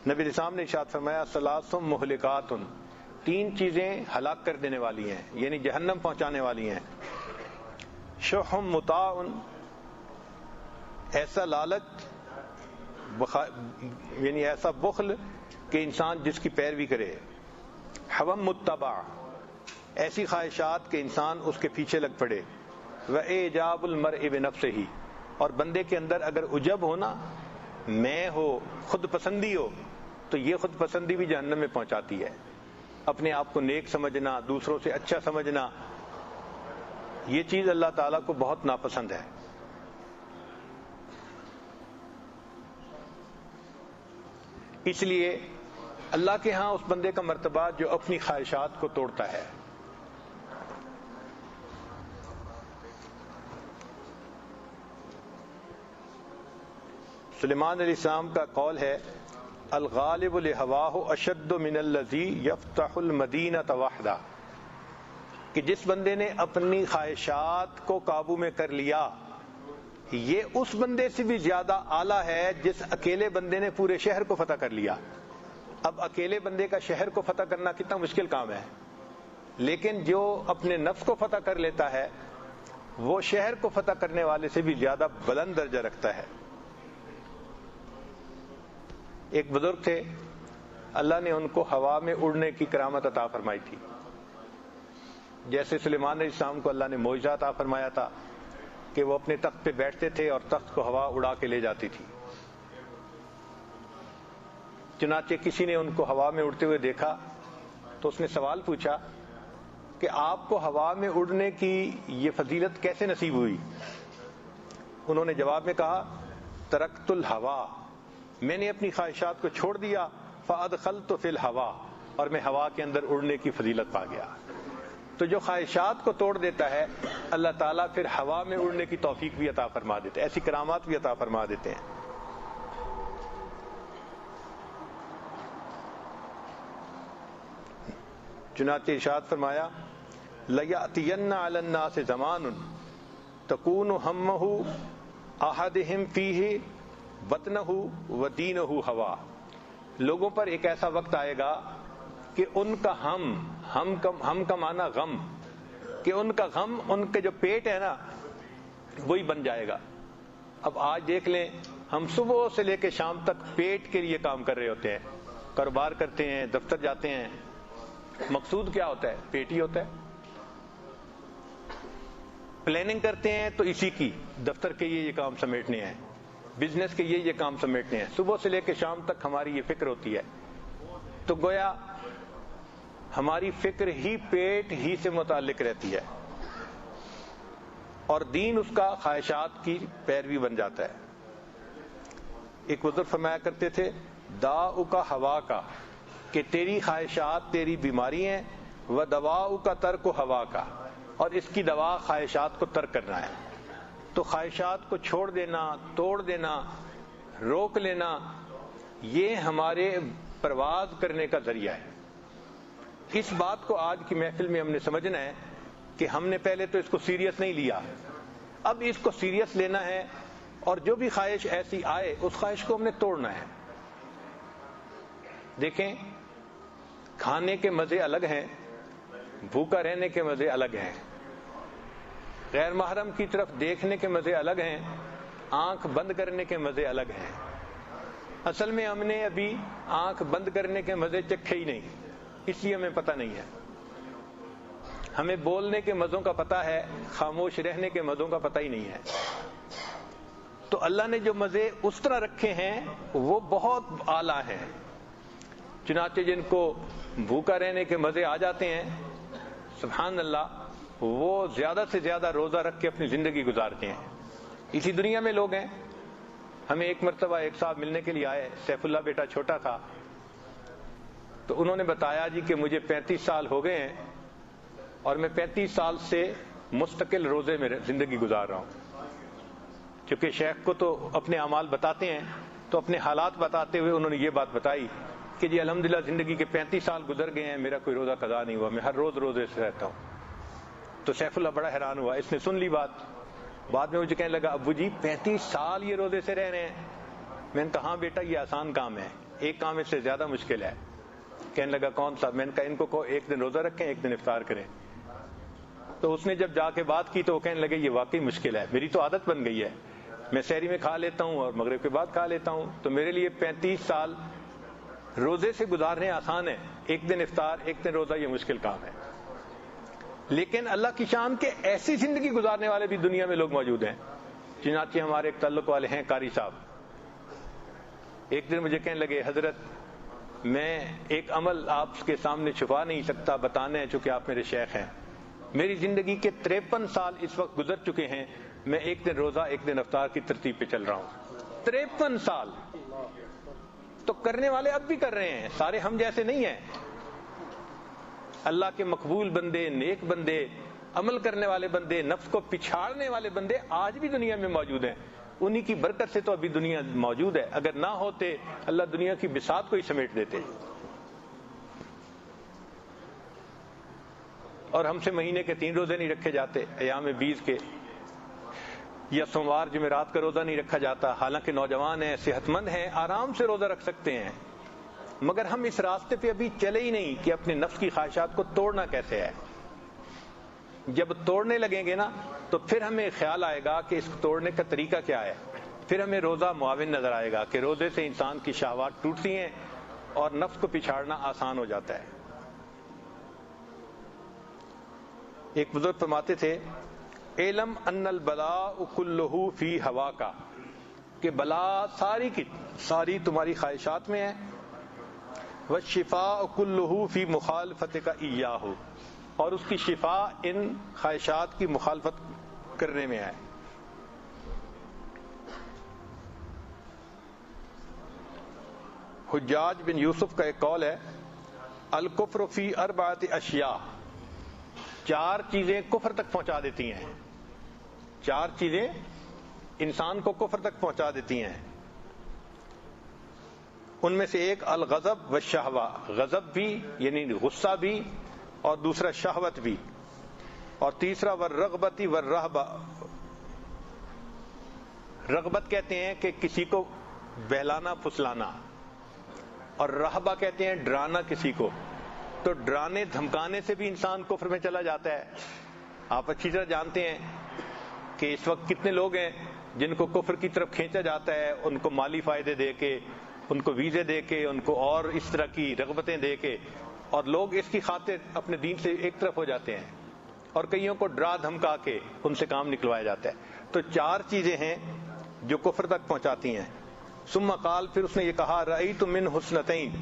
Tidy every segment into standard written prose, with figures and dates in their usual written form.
نبی اسلام نے ارشاد فرمایا ثلاث مہلکات، تین چیزیں ہلاک کر دینے والی ہیں، یعنی جہنم پہنچانے والی ہیں۔ شح مطاع، ایسا لالچ یعنی ایسا بخل کہ انسان جس کی پیروی کرے۔ حوم متبع، ایسی خواہشات کہ انسان اس کے پیچھے لگ پڑے۔ وإعجاب المرء بنفسہ، اور بندے کے اندر اگر عجب ہو نا، میں ہو، خود پسندی ہو، تو یہ خود پسندی بھی جہنم میں پہنچاتی ہے۔ اپنے آپ کو نیک سمجھنا، دوسروں سے اچھا سمجھنا، یہ چیز اللہ تعالیٰ کو بہت ناپسند ہے۔ اس لیے اللہ کے ہاں اس بندے کا مرتبہ جو اپنی خواہشات کو توڑتا ہے۔ سلیمان علیہ السلام کا قول ہے الغالب لہواہ اشد من الذی یفتح المدینۃ وحدہ، کہ جس بندے نے اپنی خواہشات کو قابو میں کر لیا یہ اس بندے سے بھی زیادہ اعلیٰ ہے جس اکیلے بندے نے پورے شہر کو فتح کر لیا۔ اب اکیلے بندے کا شہر کو فتح کرنا کتنا مشکل کام ہے، لیکن جو اپنے نفس کو فتح کر لیتا ہے وہ شہر کو فتح کرنے والے سے بھی زیادہ بلند درجہ رکھتا ہے۔ ایک بزرگ تھے، اللہ نے ان کو ہوا میں اڑنے کی کرامت عطا فرمائی تھی، جیسے سلیمان علیہ السلام کو اللہ نے معجزہ عطا فرمایا تھا کہ وہ اپنے تخت پہ بیٹھتے تھے اور تخت کو ہوا اڑا کے لے جاتی تھی۔ چنانچہ کسی نے ان کو ہوا میں اڑتے ہوئے دیکھا تو اس نے سوال پوچھا کہ آپ کو ہوا میں اڑنے کی یہ فضیلت کیسے نصیب ہوئی؟ انہوں نے جواب میں کہا ترکت الہوا، میں نے اپنی خواہشات کو چھوڑ دیا، فادخلت فی الہوا، اور میں ہوا کے اندر اڑنے کی فضیلت پا گیا۔ تو جو خواہشات کو توڑ دیتا ہے اللہ تعالیٰ پھر ہوا میں اڑنے کی توفیق بھی عطا فرما دیتے ہیں، ایسی کرامات بھی عطا فرما دیتے ہیں۔ چنانچہ ارشاد فرمایا لَيَأْتِيَنَّ عَلَى النَّاسِ زَمَانٌ تَكُونُ هَمَّهُ أَحَدِهِمْ فِيهِ بَطْنَهُ وَدِينَهُ هَوَا، لوگوں پر ایک ایسا وقت آئے گا کہ ان کا ہم کا معنی غم، کہ ان کا غم ان کے جو پیٹ ہے نا وہی بن جائے گا۔ اب آج دیکھ لیں، ہم صبح سے لے کے شام تک پیٹ کے لیے کام کر رہے ہوتے ہیں، کاروبار کرتے ہیں، دفتر جاتے ہیں، مقصود کیا ہوتا ہے؟ پیٹ ہی ہوتا ہے۔ پلاننگ کرتے ہیں تو اسی کی، دفتر کے یہ کام سمیٹنے ہیں، بزنس کے یہ کام سمیٹنے ہیں، صبح سے لے کے شام تک ہماری یہ فکر ہوتی ہے۔ تو گویا ہماری فکر ہی پیٹ ہی سے متعلق رہتی ہے، اور دین اس کا خواہشات کی پیروی بن جاتا ہے۔ ایک بزرگ فرمایا کرتے تھے داؤ کا ہوا کا، کہ تیری خواہشات تیری بیماری ہیں، و دواؤ کا ترک و ہوا کا، اور اس کی دوا خواہشات کو ترک کرنا ہے۔ تو خواہشات کو چھوڑ دینا، توڑ دینا، روک لینا، یہ ہمارے پرواز کرنے کا ذریعہ ہے۔ اس بات کو آج کی محفل میں ہم نے سمجھنا ہے کہ ہم نے پہلے تو اس کو سیریس نہیں لیا، اب اس کو سیریس لینا ہے، اور جو بھی خواہش ایسی آئے اس خواہش کو ہم نے توڑنا ہے۔ دیکھیں، کھانے کے مزے الگ ہیں، بھوکا رہنے کے مزے الگ ہیں، غیر محرم کی طرف دیکھنے کے مزے الگ ہیں، آنکھ بند کرنے کے مزے الگ ہیں۔ اصل میں ہم نے ابھی آنکھ بند کرنے کے مزے چکھے ہی نہیں، اس لیے ہمیں پتہ نہیں ہے۔ ہمیں بولنے کے مزوں کا پتہ ہے، خاموش رہنے کے مزوں کا پتہ ہی نہیں ہے۔ تو اللہ نے جو مزے اس طرح رکھے ہیں وہ بہت اعلیٰ ہیں، چنانچہ جن کو بھوکا رہنے کے مزے آ جاتے ہیں، سبحان اللہ، وہ زیادہ سے زیادہ روزہ رکھ کے اپنی زندگی گزارتے ہیں۔ اسی دنیا میں لوگ ہیں، ہمیں ایک مرتبہ ایک صاحب ملنے کے لیے آئے، سیف اللہ بیٹا چھوٹا تھا، تو انہوں نے بتایا جی کہ مجھے 35 سال ہو گئے ہیں اور میں 35 سال سے مستقل روزے میں زندگی گزار رہا ہوں۔ کیونکہ شیخ کو تو اپنے اعمال بتاتے ہیں، تو اپنے حالات بتاتے ہوئے انہوں نے یہ بات بتائی کہ جی الحمدللہ زندگی کے 35 سال گزر گئے ہیں، میرا کوئی روزہ قضا نہیں ہوا، میں ہر روز روزے سے رہتا ہوں۔ تو سیف اللہ بڑا حیران ہوا، اس نے سن لی بات، بعد میں مجھے کہنے لگا ابو جی 35 سال یہ روزے سے رہ رہے ہیں۔ میں نے کہا ہاں بیٹا، یہ آسان کام ہے، ایک کام اس سے زیادہ مشکل ہے. کہنے لگا کون سا؟ میں نے کہا ان کو کہو ایک دن روزہ رکھیں ایک دن افطار کریں. تو اس نے جب جا کے بات کی تو وہ کہنے لگے یہ واقعی مشکل ہے، میری تو عادت بن گئی ہے، میں سحری میں کھا لیتا ہوں اور مغرب کے بعد کھا لیتا ہوں، تو میرے لیے 35 سال روزے سے گزارنے آسان ہے، ایک دن افطار ایک دن روزہ یہ مشکل کام ہے. لیکن اللہ کی شان کے ایسی زندگی گزارنے والے بھی دنیا میں لوگ موجود ہیں. چنانچہ ہمارے ایک تعلق والے ہیں قاری صاحب، ایک دن مجھے کہنے لگے حضرت میں ایک عمل آپ کے سامنے چھپا نہیں سکتا، بتانا ہے چونکہ آپ میرے شیخ ہیں. میری زندگی کے 53 سال اس وقت گزر چکے ہیں، میں ایک دن روزہ ایک دن افطار کی ترتیب پہ چل رہا ہوں. 53 سال تو کرنے والے اب بھی کر رہے ہیں، سارے ہم جیسے نہیں ہیں. اللہ کے مقبول بندے، نیک بندے، عمل کرنے والے بندے، نفس کو پچھاڑنے والے بندے آج بھی دنیا میں موجود ہیں. انہی کی برکت سے تو ابھی دنیا موجود ہے، اگر نہ ہوتے اللہ دنیا کی بساط کو ہی سمیٹ دیتے. اور ہم سے مہینے کے 3 روزے نہیں رکھے جاتے، ایام 20 کے، یا سوموار جمعرات کا روزہ نہیں رکھا جاتا، حالانکہ نوجوان ہیں، صحت مند ہیں، آرام سے روزہ رکھ سکتے ہیں. مگر ہم اس راستے پہ ابھی چلے ہی نہیں کہ اپنے نفس کی خواہشات کو توڑنا کیسے ہے. جب توڑنے لگیں گے نا تو پھر ہمیں خیال آئے گا کہ اس کو توڑنے کا طریقہ کیا ہے. پھر ہمیں روزہ معاون نظر آئے گا کہ روزے سے انسان کی شہوات ٹوٹتی ہیں اور نفس کو پچھاڑنا آسان ہو جاتا ہے. ایک بزرگ فرماتے تھے علم ان البلاء کلہ فی ہوا کا، کہ بلا ساری کی ساری تمہاری خواہشات میں ہے. والشفاء کلہ فی مخالفت کا ایاہ، اور اس کی شفا ان خواہشات کی مخالفت کرنے میں ہے. حجاج بن یوسف کا ایک قول ہے الکفر فی 4 اشیاء، 4 چیزیں کفر تک پہنچا دیتی ہیں. 4 چیزیں انسان کو کفر تک پہنچا دیتی ہیں. ان میں سے ایک الغضب والشہوہ، غضب بھی یعنی غصہ بھی، اور دوسرا شہوت بھی، اور تیسرا والرغبت والرہبہ. رغبت کہتے ہیں کہ کسی کو بہلانا پھسلانا، اور رہبہ کہتے ہیں ڈرانا کسی کو. تو ڈرانے دھمکانے سے بھی انسان کفر میں چلا جاتا ہے. آپ اچھی طرح جانتے ہیں کہ اس وقت کتنے لوگ ہیں جن کو کفر کی طرف کھینچا جاتا ہے، ان کو مالی فائدے دے کے، ان کو ویزے دے کے، ان کو اور اس طرح کی رغبتیں دے کے، اور لوگ اس کی خاطر اپنے دین سے ایک طرف ہو جاتے ہیں، اور کئیوں کو ڈرا دھمکا کے ان سے کام نکلوایا جاتا ہے. تو 4 چیزیں ہیں جو کفر تک پہنچاتی ہیں. ثم قال، پھر اس نے یہ کہا رأیت من حسنتین،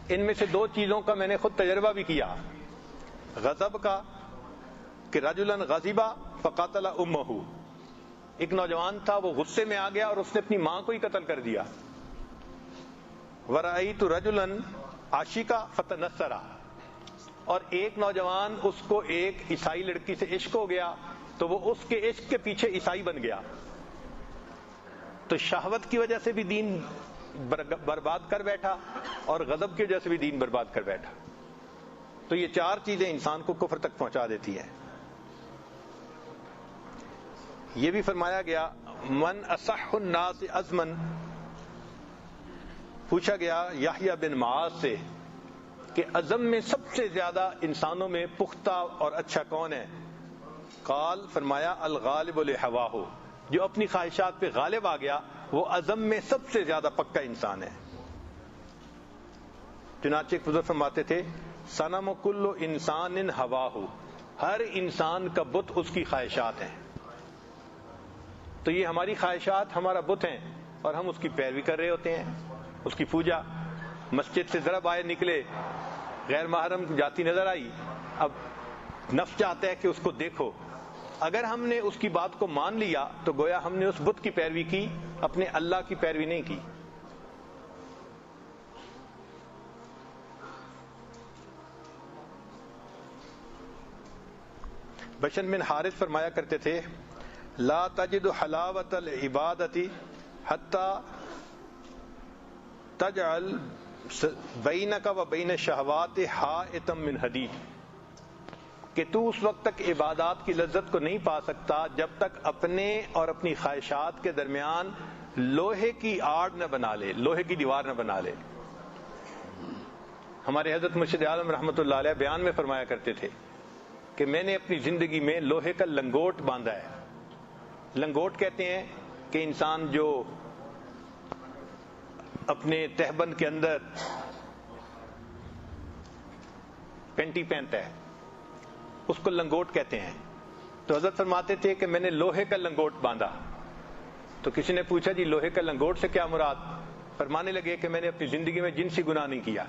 ان میں سے 2 چیزوں کا میں نے خود تجربہ بھی کیا. غضب کا کہ رجلا غضبا فقتل امہ، ایک نوجوان تھا وہ غصے میں آ گیا اور اس نے اپنی ماں کو ہی قتل کر دیا. ورأیت رجلا عاشقا فتنصرا، اور ایک نوجوان اس کو ایک عیسائی لڑکی سے عشق ہو گیا تو وہ اس کے عشق کے پیچھے عیسائی بن گیا. تو شہوت کی وجہ سے بھی دین برباد کر بیٹھا اور غضب کی وجہ سے بھی دین برباد کر بیٹھا. تو یہ 4 چیزیں انسان کو کفر تک پہنچا دیتی ہیں. یہ بھی فرمایا گیا من اصح الناس عزما، پوچھا گیا یحییٰ بن معاذ سے کہ عزم میں سب سے زیادہ انسانوں میں پختہ اور اچھا کون ہے؟ قال، فرمایا الغالب لہواہ، جو اپنی خواہشات پہ غالب آ گیا وہ عزم میں سب سے زیادہ پکا انسان ہے. چنانچہ ایک بزرگ فرماتے تھے صنم کل انسان ہواہ، ہر انسان کا بت اس کی خواہشات ہیں. تو یہ ہماری خواہشات ہمارا بت ہیں اور ہم اس کی پیروی کر رہے ہوتے ہیں، اس کی پوجا. مسجد سے ذرا باہر نکلے، غیر محرم جاتی نظر آئی، اب نفس چاہتا ہے کہ اس کو دیکھو. اگر ہم نے اس کی بات کو مان لیا تو گویا ہم نے اس بت کی پیروی کی، اپنے اللہ کی پیروی نہیں کی. بشر بن حارث فرمایا کرتے تھے لا تجد حلاوت العبادت حتی تجعل بینک و بین الشہوات حائطا من حدید، کہ تو اس وقت تک عبادات کی لذت کو نہیں پا سکتا جب تک اپنے اور اپنی خواہشات کے درمیان لوہے کی آڑ نہ بنا لے، لوہے کی دیوار نہ بنا لے. ہمارے حضرت مرشد عالم رحمۃ اللہ علیہ بیان میں فرمایا کرتے تھے کہ میں نے اپنی زندگی میں لوہے کا لنگوٹ باندھا ہے۔ لنگوٹ کہتے ہیں کہ انسان جو اپنے تہبند کے اندر پینٹی پہنتا ہے اس کو لنگوٹ کہتے ہیں۔ تو حضرت فرماتے تھے کہ میں نے لوہے کا لنگوٹ باندھا۔ تو کسی نے پوچھا جی لوہے کا لنگوٹ سے کیا مراد؟ فرمانے لگے کہ میں نے اپنی زندگی میں جنسی گناہ نہیں کیا۔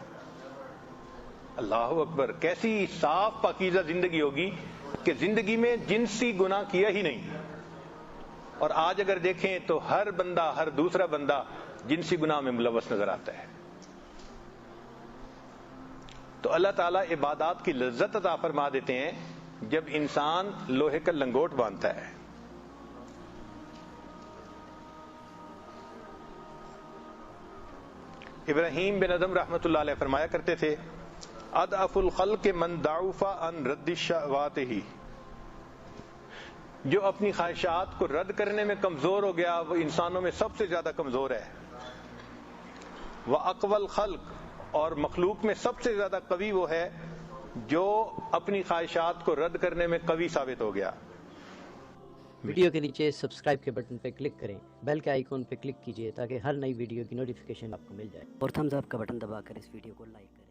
اللہ اکبر، کیسی صاف پاکیزہ زندگی ہوگی کہ زندگی میں جنسی گناہ کیا ہی نہیں۔ اور آج اگر دیکھیں تو ہر بندہ، ہر دوسرا بندہ جنسی گناہ میں ملوث نظر آتا ہے۔ تو اللہ تعالیٰ عبادات کی لذت عطا فرما دیتے ہیں جب انسان لوہے کا لنگوٹ باندھتا ہے۔ ابراہیم بن ادم رحمۃ اللہ علیہ فرمایا کرتے تھے اضعف الخلق من ضعف عن رد الشهوات، ہی جو اپنی خواہشات کو رد کرنے میں کمزور ہو گیا وہ انسانوں میں سب سے زیادہ کمزور ہے۔ وَأَقْوَى الْخَلْقِ، اور مخلوق میں سب سے زیادہ قوی وہ ہے جو اپنی خواہشات کو رد کرنے میں قوی ثابت ہو گیا۔ ویڈیو کے نیچے سبسکرائب کے بٹن پہ کلک کریں، بیل کے آئیکن پہ کلک کیجئے تاکہ ہر نئی ویڈیو کی نوٹیفیکیشن آپ کو مل جائے، اور تھمز اپ کا بٹن دبا کر اس ویڈیو کو لائک کریں۔